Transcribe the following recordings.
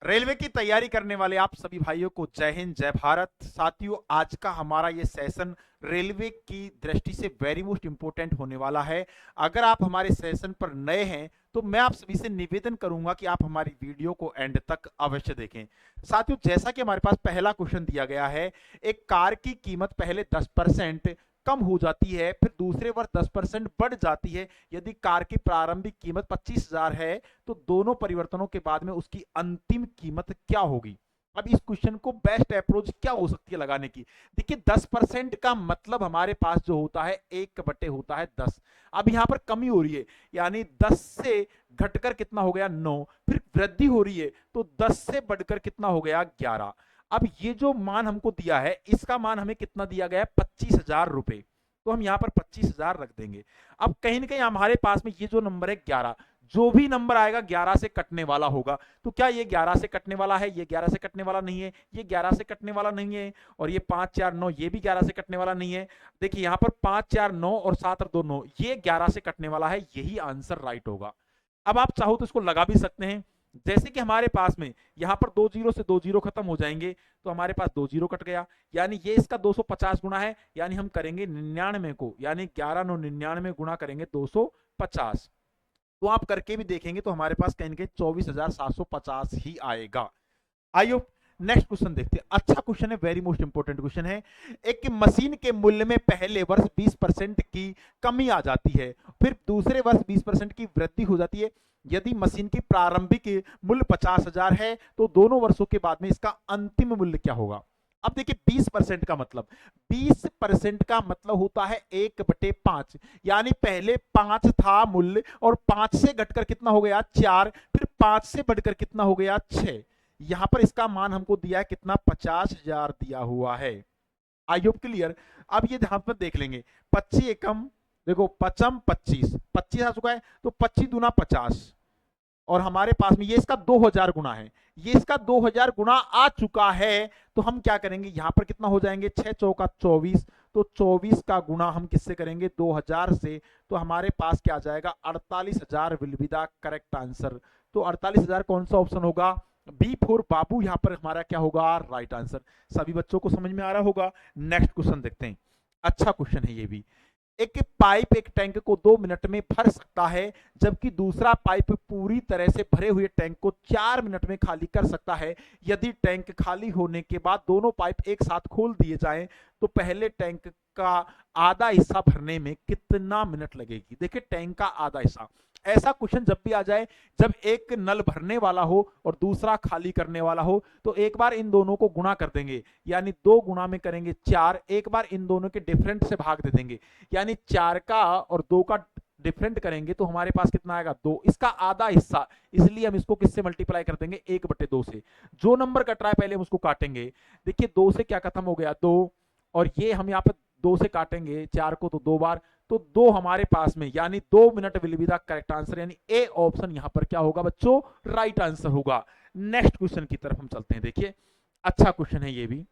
Railway की तैयारी करने वाले आप सभी भाइयों को जय हिंद, जय भारत। साथियों, आज का हमारा ये सेशन रेलवे की दृष्टि से वेरी मोस्ट इंपोर्टेंट होने वाला है। अगर आप हमारे सेशन पर नए हैं तो मैं आप सभी से निवेदन करूंगा कि आप हमारी वीडियो को एंड तक अवश्य देखें। साथियों, जैसा कि हमारे पास पहला क्वेश्चन दिया गया है, एक कार की कीमत पहले 10% कम हो जाती है, फिर दूसरे वर्ष 10% बढ़ जाती है। यदि कार की प्रारंभिक कीमत 25,000 है तो दोनों परिवर्तनों के बाद में उसकी अंतिम कीमत क्या होगी। अब इस क्वेश्चन को बेस्ट अप्रोच क्या हो सकती है लगाने की। देखिए, 10% का मतलब हमारे पास जो होता है 1 बटे होता है 10। अब यहां पर कमी हो रही है, यानी 10 से घटकर कितना हो गया 9, फिर वृद्धि हो रही है तो 10 से बढ़कर कितना हो गया 11। अब ये जो मान हमको दिया है, इसका मान हमें कितना दिया गया है 25,000 रुपए, तो हम यहाँ पर 25,000 रख देंगे। अब कहीं ना कहीं हमारे पास में ये जो नंबर है 11, जो भी नंबर आएगा 11 से कटने वाला होगा। तो क्या ये 11 से कटने वाला है? ये 11 से कटने वाला नहीं है, ये 11 से कटने वाला नहीं है, और ये 5 4 9 ये भी 11 से कटने वाला नहीं है। देखिए यहाँ पर 5 4 9 और 7 और 2 9, ये 11 से कटने वाला है, यही आंसर राइट होगा। अब आप चाहो तो इसको लगा भी सकते हैं। जैसे कि हमारे पास में यहाँ पर 2 जीरो से 2 जीरो खत्म हो जाएंगे, तो हमारे पास 2 जीरो कट गया, यानी ये इसका 250 गुना है, यानी हम करेंगे 99 को, यानी 11 9 99 गुना करेंगे 250। तो आप करके भी देखेंगे तो हमारे पास कहीं ना कहीं 24,750 ही आएगा। आइयो, नेक्स्ट क्वेश्चन देखते हैं। अच्छा क्वेश्चन है, वेरी मोस्ट इंपोर्टेंट क्वेश्चन है। एक मशीन के मूल्य में पहले वर्ष 20% की कमी आ जाती है, फिर दूसरे वर्ष 20% की वृद्धि हो जाती है। यदि मशीन की प्रारंभिक मूल्य 50,000 है तो दोनों वर्षों के बाद में इसका अंतिम मूल्य क्या होगा। अब देखिए, 20% का मतलब, 20% का मतलब होता है 1/5, यानी पहले 5 था मूल्य और 5 से घटकर कितना हो गया 4, फिर 5 से बढ़कर कितना हो गया 6। यहां पर इसका मान हमको दिया है कितना 50,000 दिया हुआ है। I hope clear. अब ये ध्यान पर देख लेंगे, 25 एकम, देखो पचम 25, 25 आ चुका है तो 25 दूना 50, और हमारे पास में ये इसका 2000 गुना है, ये इसका 2000 गुना आ चुका है। तो हम क्या करेंगे, यहां पर कितना हो जाएंगे 6 चौका 24, तो 24 का गुना हम किससे करेंगे 2000 से, तो हमारे पास क्या आ जाएगा 48,000 will be the correct answer. तो 48,000 कौन सा ऑप्शन होगा, बी फॉर बाबू, यहां पर हमारा क्या होगा राइट आंसर। सभी बच्चों को समझ में आ रहा होगा। नेक्स्ट क्वेश्चन देखते हैं। अच्छा क्वेश्चन है ये भी। एक पाइप एक टैंक को 2 मिनट में भर सकता है, जबकि दूसरा पाइप पूरी तरह से भरे हुए टैंक को 4 मिनट में खाली कर सकता है। यदि टैंक खाली होने के बाद दोनों पाइप एक साथ खोल दिए जाएं तो पहले टैंक का आधा हिस्सा भरने में कितना मिनट लगेगी। देखिए, टैंक का आधा हिस्सा, ऐसा क्वेश्चन जब भी आ जाए जब एक नल भरने वाला हो और दूसरा खाली करने वाला हो, तो एक बार इन दोनों को गुणा कर देंगे, यानी 2 गुणा में करेंगे 4, एक बार इन दोनों के डिफरेंट से भाग दे देंगे, यानी 4 का और 2 का डिफरेंट करेंगे तो हमारे पास कितना आएगा 2, इसका आधा हिस्सा, इसलिए हम इसको किससे मल्टीप्लाई कर देंगे 1/2 से। जो नंबर कट रहा है पहले हम उसको काटेंगे। देखिए, 2 से क्या खत्म हो गया 2, और ये हम यहाँ पर 2 से काटेंगे 4 को तो 2 बार, तो 2 हमारे पास में, यानी 2 minute will be the correct answer, यानी ए ऑप्शन यहां पर क्या होगा बच्चों राइट आंसर होगा। नेक्स्ट क्वेश्चन की तरफ हम चलते हैं। देखिए, अच्छा क्वेश्चन है ये भी।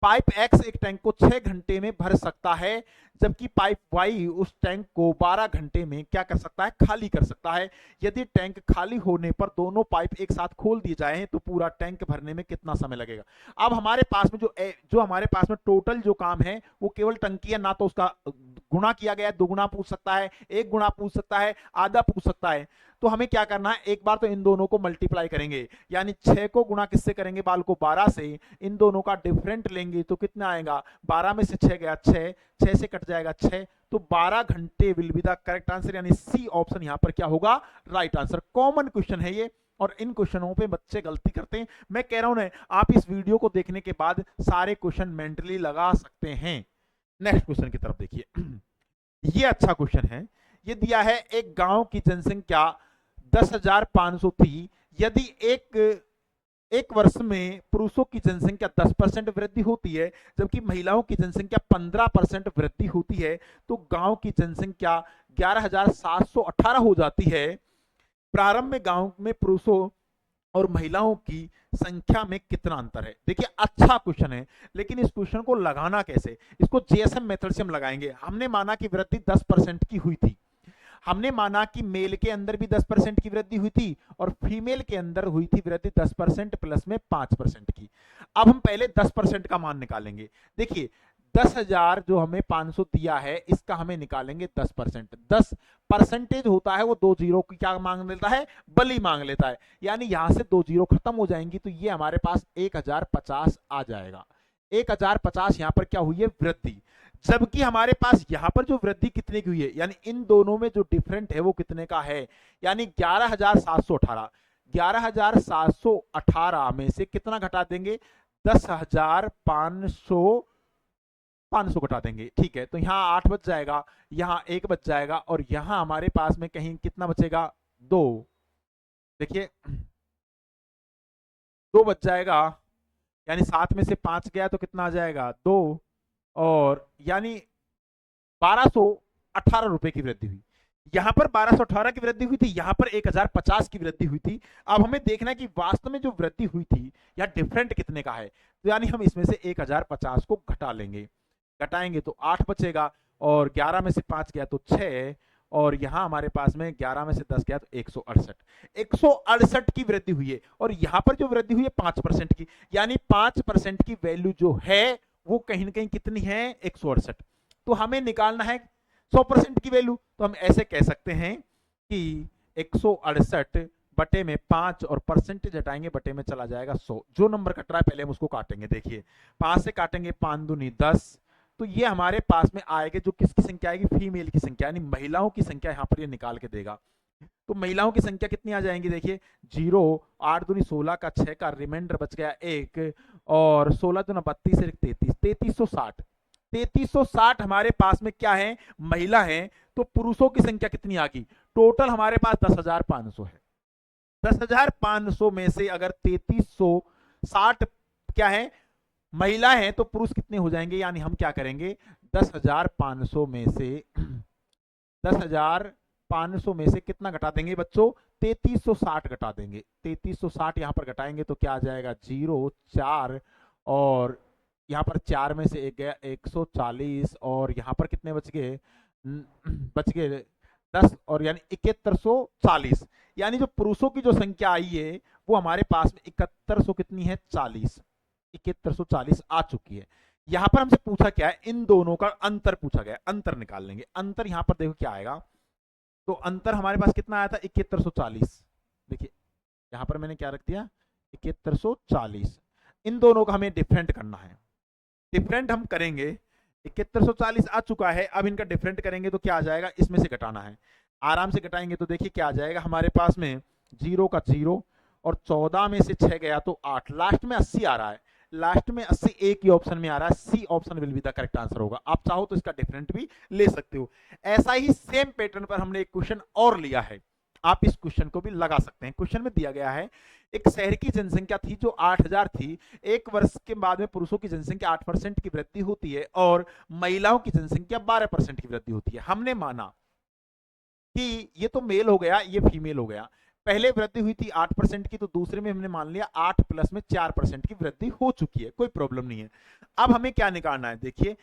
पाइप एक्स एक टैंक को 6 घंटे में भर सकता है, जबकि पाइप वाई उस टैंक को 12 घंटे में क्या कर सकता है खाली कर सकता है। यदि टैंक खाली होने पर दोनों पाइप एक साथ खोल दिए जाएं तो पूरा टैंक भरने में कितना समय लगेगा। अब हमारे पास में जो हमारे पास में टोटल जो काम है वो केवल टंकी है, ना तो उसका गुणा किया गया है, दुगुना पूछ सकता है, एक गुणा पूछ सकता है, आधा पूछ सकता है। तो हमें क्या करना है, एक बार तो इन दोनों को मल्टीप्लाई करेंगे, यानी 6 को गुणा किससे करेंगे बाल को 12 से, इन दोनों का डिफरेंट लेंगे तो कितना आएगा, 12 में से 6 गया 6, 6 से कट जाएगा 6, तो 12 घंटे will be the correct answer, यानी सी ऑप्शन यहां पर क्या होगा राइट आंसर। कॉमन क्वेश्चन है ये, और इन क्वेश्चनों पे बच्चे गलती करते हैं। मैं कह रहा हूं ना, आप इस वीडियो को देखने के बाद सारे क्वेश्चन मेंटली लगा सकते हैं। नेक्स्ट क्वेश्चन की तरफ देखिए। ये अच्छा क्वेश्चन है। ये दिया है, एक गांव की जनसंख्या 10,500 थी। यदि एक वर्ष में पुरुषों की जनसंख्या 10% वृद्धि होती है, जबकि महिलाओं की जनसंख्या 15% वृद्धि होती है, तो गांव की जनसंख्या 11,718 हो जाती है। प्रारंभ में गांव में पुरुषों और महिलाओं की संख्या में कितना अंतर है। देखिए, अच्छा क्वेश्चन है, लेकिन इस क्वेश्चन को लगाना कैसे, इसको जेएसएम मेथड से हम लगाएंगे। हमने माना कि वृद्धि 10% की हुई थी। हमने माना कि मेल के अंदर भी 10% की वृद्धि हुई थी और फीमेल के अंदर हुई थी वृद्धि 10% प्लस में 5% की। अब हम पहले 10% का मान निकालेंगे। देखिए 10,000 जो हमें 500 दिया है इसका हमें निकालेंगे 10%। 10% होता है वो 2 जीरो की क्या मांग लेता है, बली मांग लेता है। यानी यहां से 2 जीरो खत्म हो जाएंगी तो ये हमारे पास 1050 आ जाएगा। 1050 यहां पर क्या हुई है, वृद्धि। जबकि हमारे पास यहां पर जो वृद्धि कितने की हुई है, यानी इन दोनों में जो डिफरेंट है वो कितने का है, यानी 11,718। 11,718 में से कितना घटा देंगे, 10,500 500 घटा देंगे। ठीक है, तो यहाँ 8 बच जाएगा, यहाँ 1 बच जाएगा और यहाँ हमारे पास में कहीं कितना बचेगा, 2। देखिए 2 बच जाएगा, यानी 7 में से 5 गया तो कितना आ जाएगा, 2, और यानी 1218 रुपए की वृद्धि हुई। यहां पर 1218 की वृद्धि हुई थी, यहां पर 1050 की वृद्धि हुई थी। अब हमें देखना है कि वास्तव में जो वृद्धि हुई थी या डिफरेंट कितने का है, तो यानी हम इसमें से 1050 को घटा लेंगे। घटाएंगे तो 8 बचेगा और 11 में से 5 गया तो 6, और यहां हमारे पास में 11 में से 10 गया तो 168। 168 की वृद्धि हुई है और यहां पर जो वृद्धि हुई है 5% की, यानी 5% की वैल्यू जो है वो कहीं ना कहीं कितनी है, 168। तो हमें निकालना है 100% की वैल्यू। तो हम ऐसे कह सकते हैं कि 168 बटे में 5 और परसेंटेज हटाएंगे, बटे में चला जाएगा 100। जो नंबर कट रहा है पहले हम उसको काटेंगे। देखिए 5 से काटेंगे, 5 दूनी 10, तो ये हमारे पास में आएगा जो किसकी संख्या आएगी, फीमेल की संख्या, यानी महिलाओं की संख्या यहां पर ये निकाल के देगा। तो महिलाओं की संख्या कितनी आ जाएंगी, देखिए 0, 8 दूनी 16 का 6 का रिमाइंडर बच गया 1, और 16 दूना 32 से 33, 3360। 3360 हमारे पास में क्या है, महिला है। तो पुरुषों की संख्या कितनी आ गई, टोटल हमारे पास 10,500 है। 10,500 में से अगर 3360 क्या है, महिला है, तो पुरुष कितने हो जाएंगे, यानी हम क्या करेंगे, 10,500 में से 10,500 में से कितना घटा देंगे बच्चों, 3360 घटा देंगे। 3360 यहां पर घटाएंगे तो क्या आ जाएगा, 0, 4, और यहां पर 4 में से एक गया 140, और यहां पर कितने बच गए, बच गए 10, और यानी 7140। यानी जो पुरुषों की जो संख्या आई है वो हमारे पास में 7100 कितनी है, 40, 7140 आ चुकी है। यहां पर हमसे पूछा क्या है, इन दोनों का अंतर पूछा गया, अंतर निकाल लेंगे। अंतर यहां पर देखो क्या आएगा, तो अंतर हमारे पास कितना आया था, 7140। देखिए यहां पर मैंने क्या रख दिया, 7140। इन दोनों का हमें डिफरेंट करना है। डिफरेंट हम करेंगे, 7140 आ चुका है, अब इनका डिफरेंट करेंगे तो क्या आ जाएगा, इसमें से घटाना है। आराम से घटाएंगे तो देखिए क्या आ जाएगा हमारे पास में, 0 का 0, और 14 में से 6 गया तो 8, लास्ट में 80 आ रहा है। लास्ट में 80 एक ही ऑप्शन में आ रहा है, C option will be the correct answer होगा। आप चाहो तो इसका डिफरेंट भी ले सकते हो। ऐसा ही सेम पैटर्न पर हमने एक क्वेश्चन और लिया है, आप इस क्वेश्चन को भी लगा सकते हैं। क्वेश्चन में दिया गया है, एक शहर की जनसंख्या थी जो 8000 थी, एक वर्ष के बाद में पुरुषों की जनसंख्या 8% की वृद्धि होती है और महिलाओं की जनसंख्या 12% की वृद्धि होती है। हमने माना कि ये तो मेल हो गया, ये फीमेल हो गया। पहले वृद्धि हुई थी 8% की, तो दूसरे में हमने मान लिया 8 प्लस में 4% की वृद्धि हो चुकी है, कोई प्रॉब्लम नहीं है। अब हमें क्या निकालना है, देखिए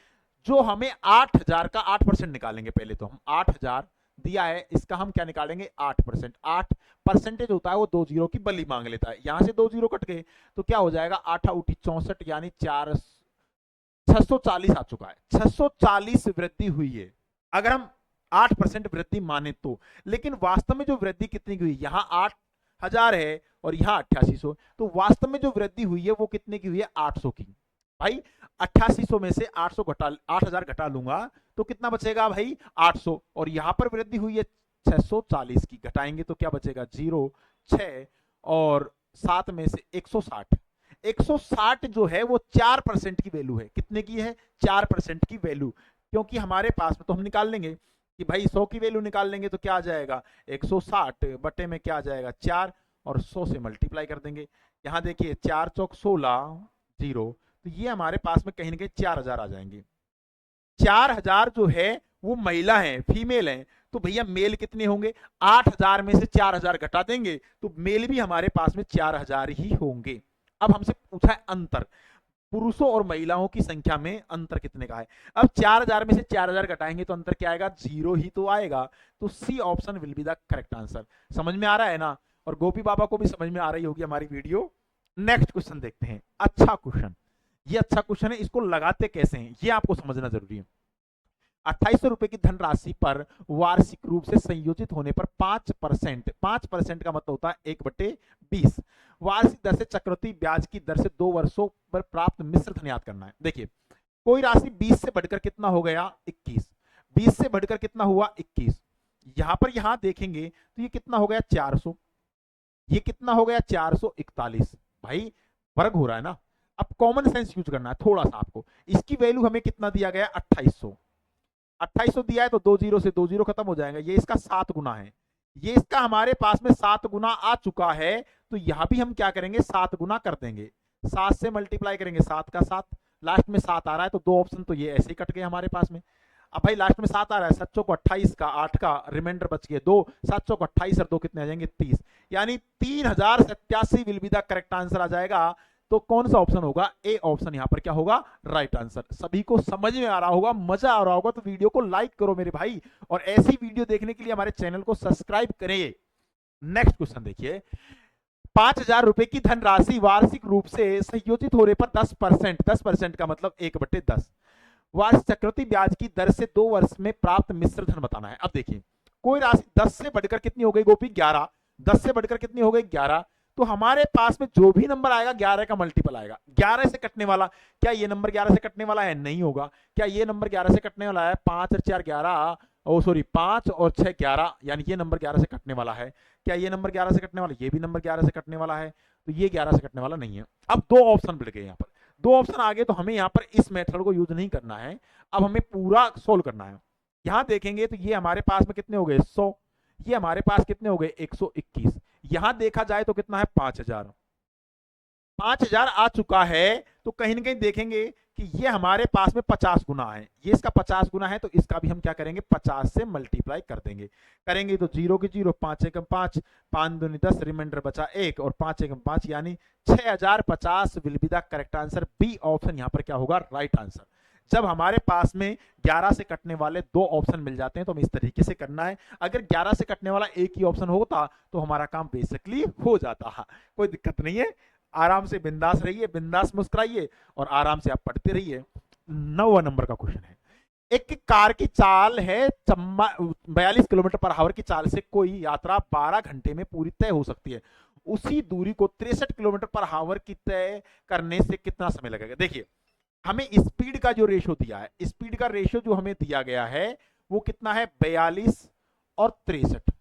जो हमें 8000 का 8% निकालेंगे। पहले तो हम 8000 दिया है, इसका हम क्या निकालेंगे, 8%। 8 परसेंटेज होता है वो 2 जीरो की बली मांग लेता है। यहां से 2 जीरो कट गए तो क्या हो जाएगा, 8 उठी 64, यानी 640 आ चुका है। 640 वृद्धि हुई है अगर हम 8% वृद्धि माने तो। लेकिन वास्तव में जो वृद्धि कितनी की हुई, यहां 8000 है और यहां 8800, तो वास्तव में जो वृद्धि हुई है वो कितने की हुई है, 800 की। भाई 8800 में से 800 घटा 8000 घटा लूंगा तो कितना बचेगा भाई, 800, और यहां पर वृद्धि हुई है 640 की, घटाएंगे तो क्या बचेगा, 0, 6, और 7 में से 160। 160 जो है वो 4% की वैल्यू है। कितने की है, 4% की वैल्यू। क्योंकि हमारे पास में तो हम निकाल लेंगे कि भाई 100 की वैल्यू निकाल लेंगे तो क्या आ जाएगा, 160 बटे में क्या आ जाएगा, 4, और 100 से मल्टीप्लाई कर देंगे। यहां देखिए 4 चौक 16, 0, तो ये हमारे पास में कहीं ना कहीं 4000 आ जाएंगे। 4000 जो है वो महिला है, फीमेल है, तो भैया मेल कितने होंगे, 8000 में से 4000 घटा देंगे तो मेल भी हमारे पास में 4000 ही होंगे। अब हमसे पूछा है अंतर। पुरुषों और महिलाओं की संख्या में अंतर कितने का है। अब 4000 में से 4000 घटाएंगे तो अंतर क्या आएगा, 0 ही तो आएगा। तो C option will be the correct answer. समझ में आ रहा है ना, और गोपी बाबा को भी समझ में आ रही होगी हमारी वीडियो। नेक्स्ट क्वेश्चन देखते हैं। अच्छा क्वेश्चन, ये अच्छा क्वेश्चन है, इसको लगाते कैसे हैं ये आपको समझना जरूरी है। 2800 रुपए की धनराशि पर वार्षिक रूप से संयोजित होने पर 5%, 5% का मतलब होता है 1/20 वार्षिक दर से चक्रवृद्धि ब्याज की दर से 2 वर्षों पर प्राप्त मिश्र धन याद करना है। देखिए, कोई राशि 20 से बढ़कर कितना हो गया 21, 20 से बढ़कर कितना हुआ 21, यहां पर यहां देखेंगे तो ये कितना हो गया 400, ये कितना हो गया 441। भाई वर्ग हो रहा है ना। अब कॉमन सेंस यूज करना है थोड़ा सा आपको। इसकी वैल्यू हमें कितना दिया गया 2800, 2800 दिया है तो 20 से 20 खत्म हो जाएगा। ये इसका 7 गुना है, ये इसका हमारे पास में 7 गुना आ चुका है। तो यहां भी हम क्या करेंगे 7 गुना कर देंगे, 7 से मल्टीप्लाई करेंगे, 7 का 7, लास्ट में 7 आ रहा है तो 2 ऑप्शन तो ये ऐसे ही कट गए हमारे पास में। अब भाई लास्ट में 7 आ रहा है, 7 चौक 28 का 8 का रिमाइंडर बच गए 2, 7 चौक 28 और 2 कितने आ जाएंगे 30, यानी 3087 will be the correct answer आ जाएगा। तो कौन सा ऑप्शन होगा, ए ऑप्शन यहां पर क्या होगा राइट आंसर। सभी को समझ में आ रहा होगा, मजा आ रहा होगा तो वीडियो को लाइक करो मेरे भाई, और ऐसी वीडियो देखने के लिए हमारे चैनल को सब्सक्राइब करें। नेक्स्ट क्वेश्चन देखिए, 5000 रुपए की धनराशि वार्षिक रूप से संयोजित होने पर 10%, 10% का मतलब 1/10 वार्षिक चक्रवृद्धि ब्याज की दर से 2 वर्ष में प्राप्त मिश्र धन बताना है। अब देखिए, कोई राशि 10 से बढ़कर कितनी हो गई गोपी 11, 10 से बढ़कर कितनी हो गई 11, तो हमारे पास में जो भी नंबर आएगा 11 का मल्टीपल आएगा। 11 से कटने वाला, क्या ये नंबर 11 से कटने वाला है, नहीं होगा। क्या ये नंबर 11 से कटने वाला है, 5 और 4 11, ओ सॉरी 5 और 6 11, यानी ये नंबर 11 से कटने वाला है। क्या ये नंबर 11 से कटने वाला, ये भी नंबर 11 से कटने वाला है, तो ये 11 से कटने वाला नहीं है। अब 2 ऑप्शन मिल गए, यहाँ पर 2 ऑप्शन आ गए, तो हमें यहाँ पर इस मेथड को यूज नहीं करना है, अब हमें पूरा सोल्व करना है। यहां देखेंगे तो ये हमारे पास में कितने हो गए 100, ये हमारे पास कितने हो गए 121, यहां देखा जाए तो कितना है 5000, 5000 आ चुका है। तो कहीं ना कहीं देखेंगे कि ये हमारे पास में 50 गुना है, ये इसका 50 गुना है, तो इसका भी हम क्या करेंगे 50 से मल्टीप्लाई कर देंगे। करेंगे तो 0 की 0, 5 एकम 5, 5 दूनी 10, रिमाइंडर बचा 1 और 5 एकम 5, यानी 6050 will be the correct answer. B option यहां पर क्या होगा राइट आंसर। जब हमारे पास में 11 से कटने वाले 2 ऑप्शन मिल जाते हैं तो हमें इस तरीके से करना है। अगर 11 से कटने वाला एक ही ऑप्शन होता तो हमारा काम बेसिकली हो जाता। कोई दिक्कत नहीं है, आराम से बिंदास रहिए, बिंदास मुस्कुराइए और आराम से आप पढ़ते रहिए। 9वां नंबर का क्वेश्चन है, एक कार की चाल है 42 किलोमीटर पर आवर की चाल से कोई यात्रा 12 घंटे में पूरी तय हो सकती है, उसी दूरी को 63 किलोमीटर पर आवर की तय करने से कितना समय लगेगा। देखिए, हमें स्पीड का जो रेशो दिया है, स्पीड का रेशो जो हमें दिया गया है वो कितना है 42 और 63।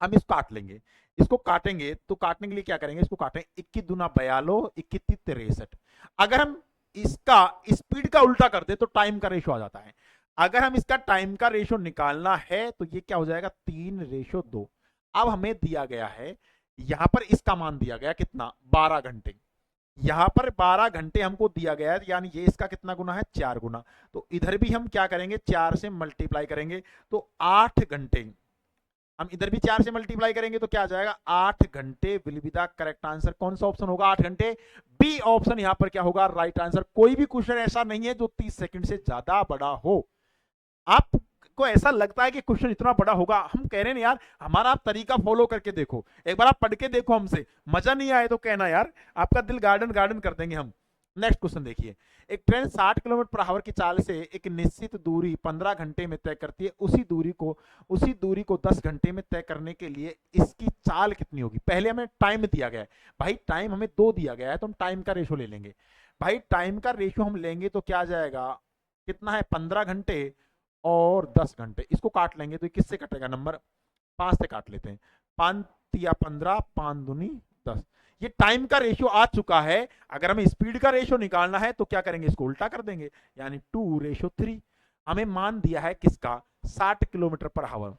हम इसको काट लेंगे, इसको काटेंगे तो काटने के लिए क्या करेंगे, इसको काटेंगे 21 दूना 42, 21 63। अगर हम इसका स्पीड का उल्टा कर दे तो टाइम का रेशो आ जाता है। अगर हम इसका टाइम का रेशो निकालना है तो ये क्या हो जाएगा 3:2। अब हमें दिया गया है, यहां पर इसका मान दिया गया कितना 12 घंटे, यहां पर 12 घंटे हमको दिया गया है, यानी ये इसका कितना गुना है 4 गुना। तो इधर भी हम क्या करेंगे 4 से मल्टीप्लाई करेंगे तो 8 घंटे, हम इधर भी 4 से मल्टीप्लाई करेंगे तो क्या आ जाएगा 8 घंटे will be the correct answer. कौन सा ऑप्शन होगा 8 घंटे, बी ऑप्शन यहां पर क्या होगा राइट आंसर। कोई भी क्वेश्चन ऐसा नहीं है जो 30 सेकंड से ज्यादा बड़ा हो। आपको ऐसा लगता है कि क्वेश्चन इतना बड़ा होगा, हम कह रहे हैं यार हमारा आप तरीका फॉलो करके देखो, एक बार आप पढ़ के देखो हमसे, मजा नहीं आए तो कहना यार, आपका दिल गार्डन गार्डन कर देंगे हम। नेक्स्ट क्वेश्चन देखिए, एक ट्रेन 60 किलोमीटर पर आवर की चाल से एक निश्चित दूरी 15 घंटे में तय करती है, उसी दूरी को 10 घंटे में तय करने के लिए इसकी चाल कितनी होगी। पहले हमें टाइम दिया गया है, भाई टाइम हमें 2 दिया गया है तो हम टाइम का रेशो ले लेंगे। भाई टाइम का रेशो हम लेंगे तो क्या आ जाएगा, कितना है 15 घंटे और 10 घंटे, इसको काट लेंगे तो किससे कटेगा नंबर 5 से काट लेते हैं, 5 या 15, 5 दूनी 10। ये टाइम का रेशियो आ चुका है। अगर हमें स्पीड का रेशियो निकालना है तो क्या करेंगे इसको उल्टा कर देंगे, यानी 2:3। हमें मान दिया है किसका 60 किलोमीटर पर आवर,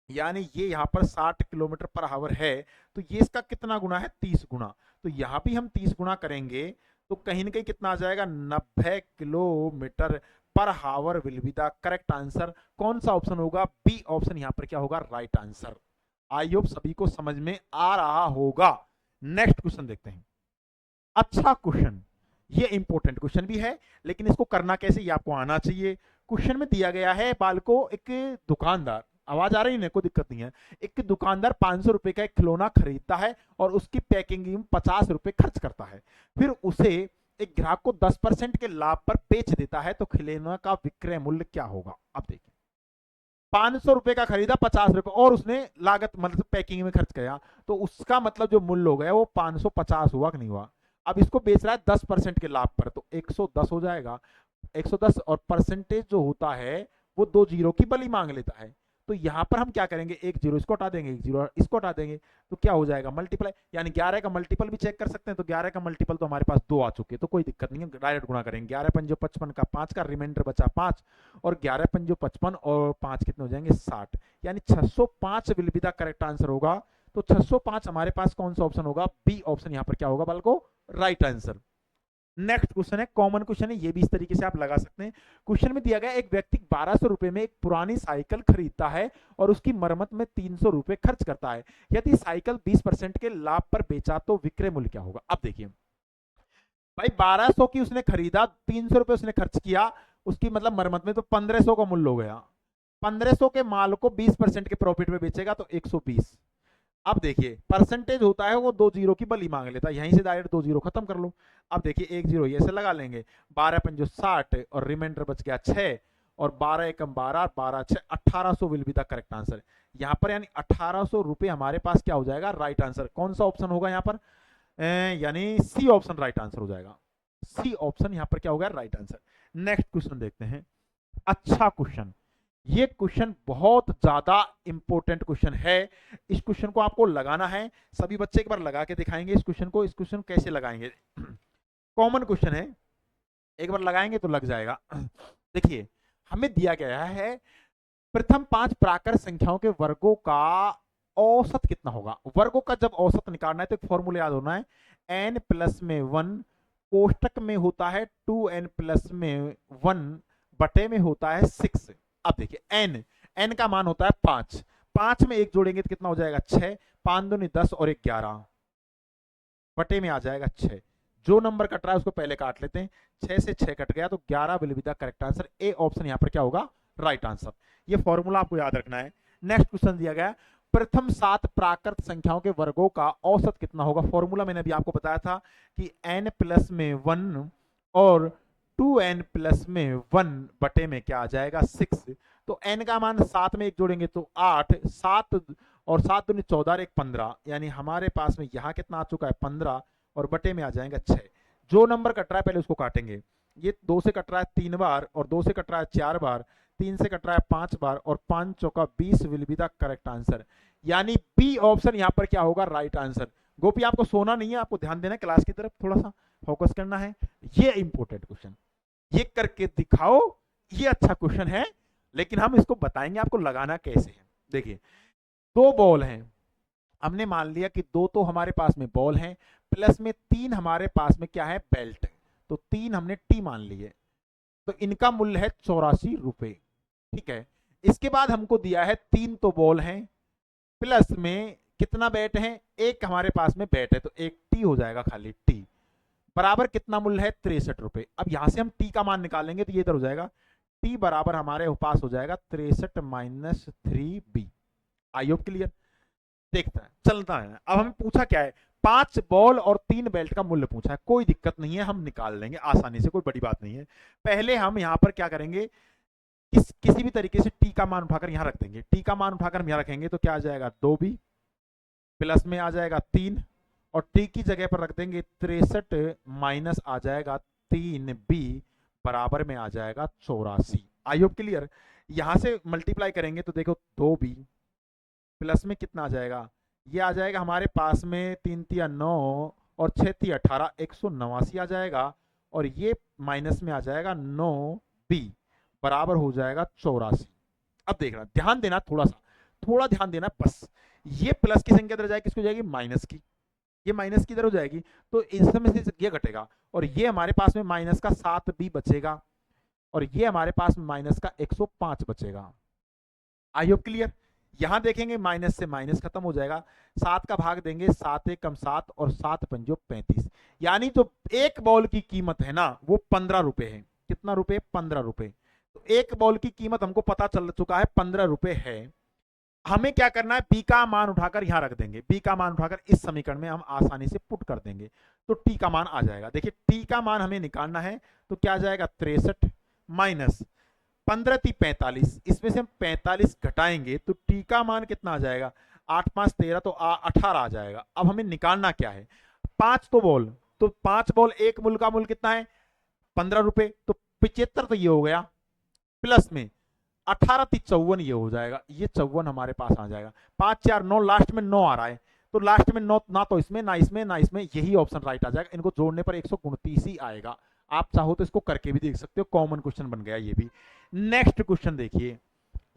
यानी ये यहां पर 60 किलोमीटर पर आवर है, तो ये इसका कितना गुना है 30 गुना। तो यहां भी हम 30 गुना करेंगे तो कहीं ना कहीं कितना आ जाएगा 90 kilometre per hour will be the correct answer. कौन सा ऑप्शन होगा, बी ऑप्शन यहां पर क्या होगा राइट आंसर। आई होप सभी को समझ में आ रहा होगा। नेक्स्ट क्वेश्चन देखते हैं। अच्छा क्वेश्चन, ये इंपॉर्टेंट क्वेश्चन भी है, लेकिन इसको करना कैसे ये आपको आना चाहिए। क्वेश्चन में दिया गया है बालको, एक दुकानदार, आवाज आ रही है, कोई दिक्कत नहीं है, एक दुकानदार 500 रुपए का एक खिलौना खरीदता है और उसकी पैकिंग में 50 रुपए खर्च करता है, फिर उसे एक ग्राहक को 10% के लाभ पर बेच देता है, तो खिलौना का विक्रय मूल्य क्या होगा। अब देखिए 500 रुपए का खरीदा, 50 रुपए और उसने लागत मतलब पैकिंग में खर्च किया, तो उसका मतलब जो मूल्य हो गया वो 550 हुआ कि नहीं हुआ। अब इसको बेच रहा है 10% के लाभ पर, तो 110 हो जाएगा। 110 और परसेंटेज जो होता है वो 2 जीरो की बली मांग लेता है, तो यहां पर हम क्या करेंगे, 1 जीरो इसको हटा देंगे, 1 जीरो इसको हटा देंगे, तो क्या हो जाएगा मल्टीप्लाई, यानी 11 का मल्टीपल भी चेक कर सकते हैं, तो 11 का मल्टीपल तो हमारे पास 2 आ चुके हैं, तो कोई दिक्कत नहीं है, डायरेक्ट गुणा करेंगे। 11 पंजो 55 का 5 का रिमाइंडर बचा 5, और 11 पंजो 55 और 5 कितने हो जाएंगे 60, यानी 605 will be the correct answer होगा। तो 605 हमारे पास कौन सा ऑप्शन होगा, बी ऑप्शन यहां पर क्या होगा बालको, राइट आंसर। नेक्स्ट क्वेश्चन है, कॉमन क्वेश्चन है, ये भी इस तरीके से आप लगा सकते हैं। क्वेश्चन में दिया गया एक व्यक्ति 1200 रुपए में एक पुरानी साइकिल खरीदता है और उसकी मरम्मत में 300 रुपए खर्च करता है, यदि साइकिल 20% के लाभ पर बेचा तो विक्रय मूल्य क्या होगा। अब देखिए भाई 1200 की उसने खरीदा, 300 रुपए उसने खर्च किया, उसकी मतलब मरम्मत में, तो 1500 का मूल्य हो गया। 1500 के माल को 20% के प्रॉफिट में बेचेगा तो 120। अब देखिए परसेंटेज होता है वो 2 जीरो की बली मांग लेता है, यहीं से डायरेक्ट 2 जीरो खत्म कर लो। अब देखिए 1 जीरो ये से लगा लेंगे, 12 पंजो 60 और रिमाइंडर बच गया 6, और 12 एकम 12, 12 6 1800 will be the correct answer. यहाँ पर यानी 1800 रुपए हमारे पास क्या हो जाएगा, राइट आंसर। कौन सा ऑप्शन होगा यहाँ पर, यानी सी ऑप्शन राइट आंसर हो जाएगा। सी ऑप्शन यहाँ पर क्या होगा, राइट आंसर। नेक्स्ट क्वेश्चन देखते हैं। अच्छा क्वेश्चन, ये क्वेश्चन बहुत ज्यादा इंपॉर्टेंट क्वेश्चन है, इस क्वेश्चन को आपको लगाना है। सभी बच्चे एक बार लगा के दिखाएंगे इस क्वेश्चन को। इस क्वेश्चन कैसे लगाएंगे, कॉमन क्वेश्चन है, एक बार लगाएंगे तो लग जाएगा। देखिए हमें दिया गया है प्रथम 5 प्राकृत संख्याओं के वर्गों का औसत कितना होगा। वर्गों का जब औसत निकालना है तो एक फॉर्मूला याद होना है, n प्लस में 1 कोष्टक में होता है 2n प्लस में 1 बटे में होता है 6। अब देखिए n का मान होता है 5, 5 में 1 जोड़ेंगे तो कितना हो जाएगा 6, 5 दूनी 10 और 1 11 बटे में आ जाएगा 6। जो नंबर कट रहा है उसको पहले काट लेते हैं, 6 से 6 कट गया तो 11 will be the correct answer. A option यहां पर क्या होगा, राइट आंसर। ये फॉर्मूला आपको याद रखना है। नेक्स्ट क्वेश्चन दिया गया प्रथम 7 प्राकृत संख्याओं के वर्गों का औसत कितना होगा। फॉर्मूला मैंने अभी आपको बताया था कि n प्लस में 1 और 2n प्लस में 1 बटे में क्या आ जाएगा 6। तो n का मान 7 में 1 जोड़ेंगे तो 8, 7 और 7 दूनी 14 और 1 15, यानी हमारे पास में यहाँ कितना आ चुका है 15 और बटे में आ जाएगा 6। जो नंबर कट रहा है पहले उसको काटेंगे, ये 2 से कट रहा है 3 बार और 2 से कट रहा है 4 बार, 3 से कट रहा है 5 बार और 5 चौका 20 will be the correct answer. यानी बी ऑप्शन यहाँ पर क्या होगा, राइट आंसर। गोपी आपको सोना नहीं है, आपको ध्यान देना है क्लास की तरफ, थोड़ा सा फोकस करना है। ये इंपॉर्टेंट क्वेश्चन, ये करके दिखाओ। ये अच्छा क्वेश्चन है, लेकिन हम इसको बताएंगे आपको लगाना कैसे है। देखिए 2 बॉल हैं, हमने मान लिया कि 2 तो हमारे पास में बॉल हैं, प्लस में 3 हमारे पास में क्या है, बेल्ट, तो 3 हमने टी मान लिए, तो इनका मूल्य है 84 रुपए। ठीक है, इसके बाद हमको दिया है 3 तो बॉल हैं, प्लस में कितना बैट है, एक हमारे पास में बैट है, तो एक टी हो जाएगा खाली टी, बराबर कितना मूल्य है 63 रुपए। अब यहां से हम टी का मान निकालेंगे तो ये इधर हो जाएगा, टी बराबर हमारे पास हो जाएगा 63 minus 3b। I hope clear. देखता है चलता है। अब हमें पूछा क्या है, 5 बॉल और 3 बेल्ट का मूल्य पूछा है, कोई दिक्कत नहीं है, हम निकाल लेंगे आसानी से, कोई बड़ी बात नहीं है। पहले हम यहां पर क्या करेंगे, किसी भी तरीके से टी का मान उठाकर यहां रख देंगे। टी का मान उठाकर हम यहां रखेंगे तो क्या आ जाएगा 2b, प्लस में आ जाएगा 3 और टी की जगह पर रख देंगे 63 माइनस आ जाएगा 3b बराबर में आ जाएगा 84। I hope clear. यहां से मल्टीप्लाई करेंगे तो देखो 2b प्लस में कितना आ जाएगा, ये आ जाएगा हमारे पास में 3 तिया 9 और 6 तिया 18, 189 आ जाएगा, और ये माइनस में आ जाएगा 9b बराबर हो जाएगा 84। अब देखना, ध्यान देना, थोड़ा ध्यान देना बस। ये प्लस की संख्या इधर जाएगी, किसको जाएगी, माइनस की, ये माइनस की इधर हो जाएगी, तो इसमें से ये घटेगा, और ये हमारे पास में माइनस का 7b बचेगा, और ये हमारे पास में माइनस का 105 बचेगा। I hope clear. यहां देखेंगे माइनस से माइनस खत्म हो जाएगा, 7 का भाग देंगे, 7 एक कम 7 और 7 पंजो 35, यानी जो एक बॉल की कीमत है ना वो 15 रुपए है। कितना रुपए? 15 रुपए। तो एक बॉल की कीमत हमको पता चल चुका है 15 रुपए है। हमें क्या करना है, बी का मान उठाकर यहां रख देंगे, बी का मान उठाकर इस समीकरण में हम आसानी से पुट कर देंगे, तो टी का मान आ जाएगा। देखिए टी का मान हमें निकालना है, तो क्या आ जाएगा 63 माइनस 15 × 45, इसमें से हम 45 घटाएंगे तो टी का मान कितना आ जाएगा, 8 5 13 तो 18 आ जाएगा। अब हमें निकालना क्या है, 5 तो बॉल, तो 5 बॉल एक मूल का मूल कितना है 15 रुपए, तो 75 तो ये हो गया, प्लस में 18 × 54 ये हो जाएगा, ये 54 हमारे पास आ जाएगा। 5 4 9, लास्ट में 9 आ रहा है, तो लास्ट में 9 ना तो इसमें ना इसमें ना इसमें, यही ऑप्शन राइट आ जाएगा। इनको जोड़ने पर 129 ही आएगा। आप चाहो तो इसको करके भी देख सकते हो, कॉमन क्वेश्चन बन गया ये भी। नेक्स्ट क्वेश्चन देखिए,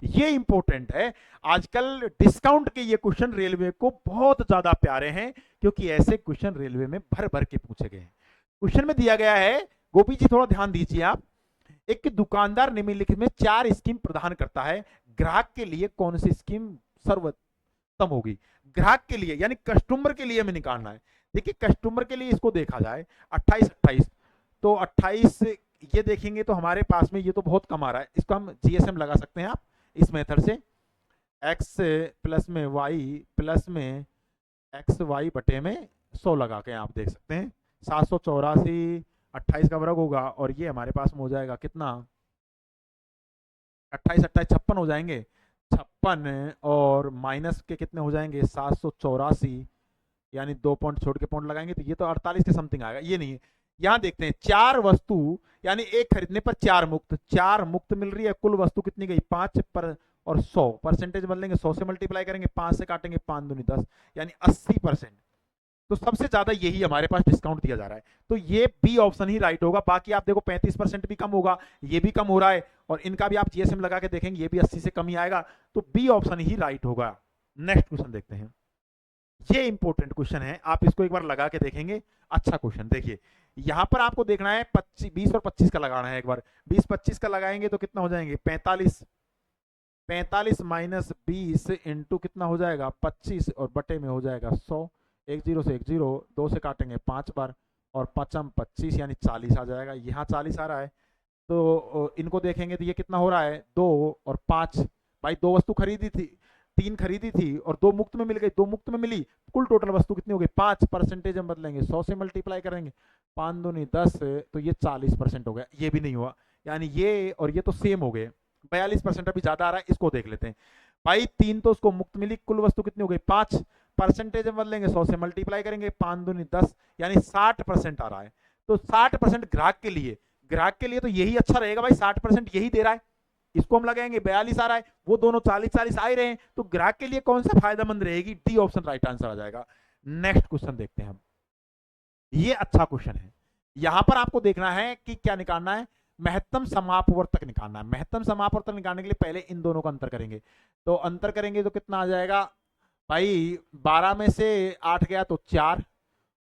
ये इंपॉर्टेंट है। आजकल डिस्काउंट के ये क्वेश्चन रेलवे को बहुत ज्यादा प्यारे हैं, क्योंकि ऐसे क्वेश्चन रेलवे में भर भर के पूछे गए हैं। क्वेश्चन में दिया गया है, गोपी जी थोड़ा ध्यान दीजिए आप, एक दुकानदार निम्नलिखित में 4 स्कीम प्रदान करता है, ग्राहक के लिए कौन सी स्कीम सर्वोत्तम होगी? ग्राहक के लिए यानी कस्टमर के लिए हमें निकालना है। देखिए कस्टमर के लिए इसको देखा जाए 28 28, तो 28 ये देखेंगे तो हमारे पास में ये तो बहुत कम आ रहा है, इसको हम जीएसएम लगा सकते हैं आप इस मेथड से, x प्लस में y प्लस में एक्स वाई बटे में 100 लगा के आप देख सकते हैं, 784 28 का वर्ग होगा, और ये हमारे पास में हो जाएगा कितना, 28 28 56 हो जाएंगे, 56 और माइनस के कितने हो जाएंगे 784, यानी 2 पॉइंट छोड़ के पॉइंट लगाएंगे तो ये तो 48 के समथिंग आएगा, ये नहीं है। यहां देखते हैं 4 वस्तु, यानी एक खरीदने पर 4 मुक्त, 4 मुक्त मिल रही है, कुल वस्तु कितनी गई 5 पर, और 100 परसेंटेज बदलेंगे, 100 से मल्टीप्लाई करेंगे, 5 से काटेंगे, 5 दूनी 10, यानी 80%। तो सबसे ज्यादा यही हमारे पास डिस्काउंट दिया जा रहा है, तो ये बी ऑप्शन ही राइट होगा। बाकी आप देखो 35% भी कम होगा, ये भी कम हो रहा है, और इनका भी आप जीएसएम लगा के देखेंगे ये भी 80 से कम ही आएगा, तो बी ऑप्शन ही राइट होगा। नेक्स्ट क्वेश्चन देखते हैं, ये इंपॉर्टेंट क्वेश्चन है, आप इसको एक बार लगा के देखेंगे, अच्छा क्वेश्चन। देखिए यहां पर आपको देखना है 25 20 और 25 का लगाना है, एक बार 20 25 का लगाएंगे तो कितना हो जाएंगे 45, 45 माइनस 20 इंटू कितना हो जाएगा 25, और बटे में हो जाएगा 100, 1 0 से 1 0, 2 से काटेंगे 5 बार, और 5 25 यानी 40 आ जाएगा। यहाँ 40 आ रहा है, तो इनको देखेंगे तो ये कितना हो रहा है 2 और 5, भाई 2 वस्तु खरीदी थी, 3 खरीदी थी और 2 मुफ्त में मिल गई, 2 मुफ्त में मिली, कुल टोटल वस्तु कितनी हो गई 5, परसेंटेज हम बदलेंगे 100 से मल्टीप्लाई करेंगे, 5 दूनी 10, तो ये 40% हो गया, ये भी नहीं हुआ, यानी ये और ये तो सेम हो गए, 42% अभी ज्यादा आ रहा है, इसको देख लेते हैं। भाई 3 तो उसको मुफ्त मिली, कुल वस्तु कितनी हो गई 5, परसेंटेज में बदलेंगे 100 से मल्टीप्लाई करेंगे, 5 दूनी 10, यानी 60% आ रहा है। तो 60% ग्राहक के लिए, ग्राहक के लिए तो यही अच्छा रहेगा भाई, 60% यही दे रहा है, इसको हम लगाएंगे 42 आ रहा है, वो दोनों 40 40 आ ही रहे हैं, तो ग्राहक के लिए कौन सा फायदेमंद रहेगी, डी ऑप्शन राइट आंसर आ जाएगा। नेक्स्ट क्वेश्चन देखते हैं हम, ये अच्छा क्वेश्चन है। यहां पर आपको देखना है कि क्या निकालना है, महत्तम समापवर्तक निकालना है। महत्तम समापवर्तक निकालने के लिए पहले इन दोनों का अंतर करेंगे, तो अंतर करेंगे तो कितना आ जाएगा भाई, 12 में से 8 गया तो 4,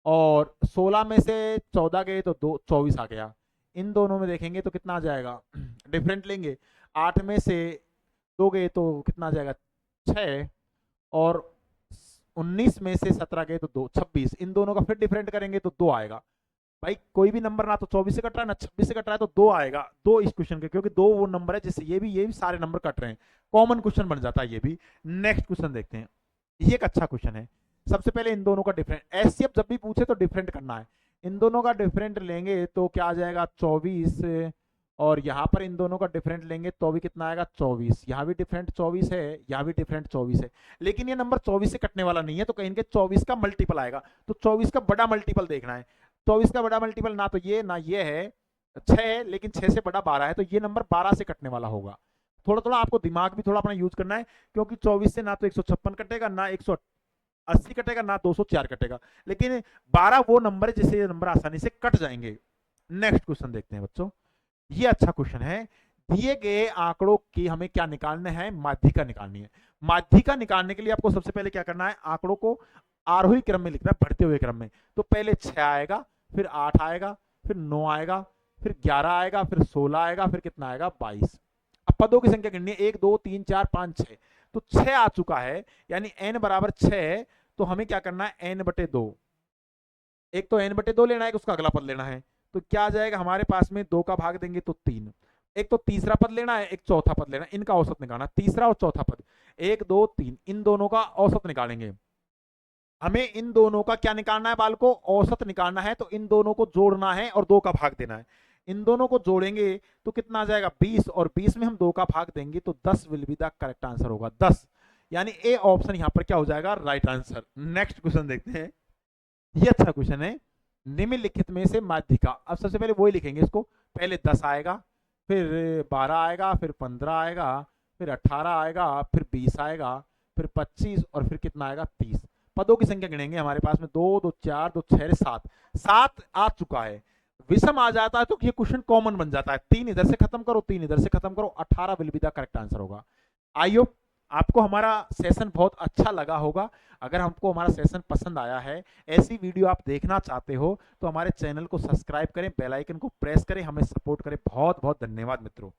और 16 में से 14 गए तो 2 24 आ गया। इन दोनों में देखेंगे तो कितना आ जाएगा, डिफरेंट लेंगे, 8 में से 2 गए तो कितना आ जाएगा 6, और 19 में से 17 गए तो 2 26, इन दोनों का फिर डिफरेंट करेंगे तो 2 आएगा। भाई कोई भी नंबर ना तो 24 से कट रहा है ना 26 से कट रहा है, तो 2 आएगा, 2 इस क्वेश्चन के, क्योंकि 2 वो नंबर है जिससे ये भी सारे नंबर कट रहे हैं, कॉमन क्वेश्चन बन जाता है ये भी। नेक्स्ट क्वेश्चन देखते हैं, ये एक अच्छा क्वेश्चन है। सबसे पहले इन दोनों का डिफरेंट, एचसीएफ जब भी पूछे तो डिफरेंट करना है, इन दोनों का डिफरेंट लेंगे तो क्या आ जाएगा 24, और यहाँ पर इन दोनों का डिफरेंट लेंगे तो भी कितना आएगा 24, यहाँ भी डिफरेंट 24 है, यहाँ भी डिफरेंट 24 है, लेकिन ये नंबर 24 से कटने वाला नहीं है, तो कहीं के 24 का मल्टीपल आएगा, तो 24 का बड़ा मल्टीपल देखना है। 24 का बड़ा मल्टीपल ना तो ये ना ये है, 6 है, लेकिन 6 से बड़ा 12 है, तो ये नंबर 12 से कटने वाला होगा। थोड़ा थोड़ा आपको दिमाग भी थोड़ा अपना यूज करना है, क्योंकि 24 से ना तो 156 कटेगा, ना 180 कटेगा, ना 204 कटेगा, लेकिन 12 वो नंबर है जिससे ये नंबर आसानी से कट जाएंगे। नेक्स्ट क्वेश्चन देखते हैं बच्चों, ये अच्छा क्वेश्चन है। दिए गए आंकड़ों की हमें क्या निकालना है, माध्यिका निकालनी है। माध्यिका निकालने के लिए आपको सबसे पहले क्या करना है, आंकड़ों को आरोही क्रम में लिखना है, बढ़ते हुए क्रम में। तो पहले 6 आएगा, फिर 8 आएगा, फिर 9 आएगा, फिर 11 आएगा, फिर 16 आएगा, फिर कितना आएगा 22। अब पदों की संख्या गिननी है, 1 2 3 4 5 6, तो 6 आ चुका है, यानी n बराबर 6 है, तो हमें क्या करना है, n बटे 2, एक तो n बटे 2 लेना है, उसका अगला पद लेना है, तो क्या आ जाएगा हमारे पास में, 2 का भाग देंगे तो 3, एक तो तीसरा पद लेना है, एक चौथा पद लेना है, इनका औसत निकालना, तीसरा और चौथा पद, 1 2 3, इन दोनों का औसत निकालेंगे। हमें इन दोनों का क्या निकालना है बाल को, औसत निकालना है, तो इन दोनों को जोड़ना है और 2 का भाग देना है। इन दोनों को जोड़ेंगे तो कितना आ जाएगा, 20, और 20 में हम 2 का भाग देंगे तो 10 will be the correct answer होगा, 10, यानी ए ऑप्शन यहां पर क्या हो जाएगा, राइट आंसर। नेक्स्ट क्वेश्चन देखते हैं, ये अच्छा क्वेश्चन है, निम्नलिखित में से माध्यिका, अब सबसे पहले वही लिखेंगे इसको, पहले 10 आएगा, फिर 12 आएगा, फिर 15 आएगा, फिर 18 आएगा, फिर 20 आएगा, फिर 25 और फिर कितना आएगा, 30। पदों की संख्या गिनेंगे, हमारे पास में 2 2 4 2 6 7, 7 आ चुका है। विषम आ जाता है तो ये क्वेश्चन कॉमन बन जाता है, 3 इधर से खत्म करो, 3 इधर से खत्म करो, 18 will be the correct answer होगा। आई होप आपको हमारा सेशन बहुत अच्छा लगा होगा। अगर हमको हमारा सेशन पसंद आया है, ऐसी वीडियो आप देखना चाहते हो, तो हमारे चैनल को सब्सक्राइब करें, बेल आइकन को प्रेस करें, हमें सपोर्ट करें। बहुत बहुत धन्यवाद मित्रों।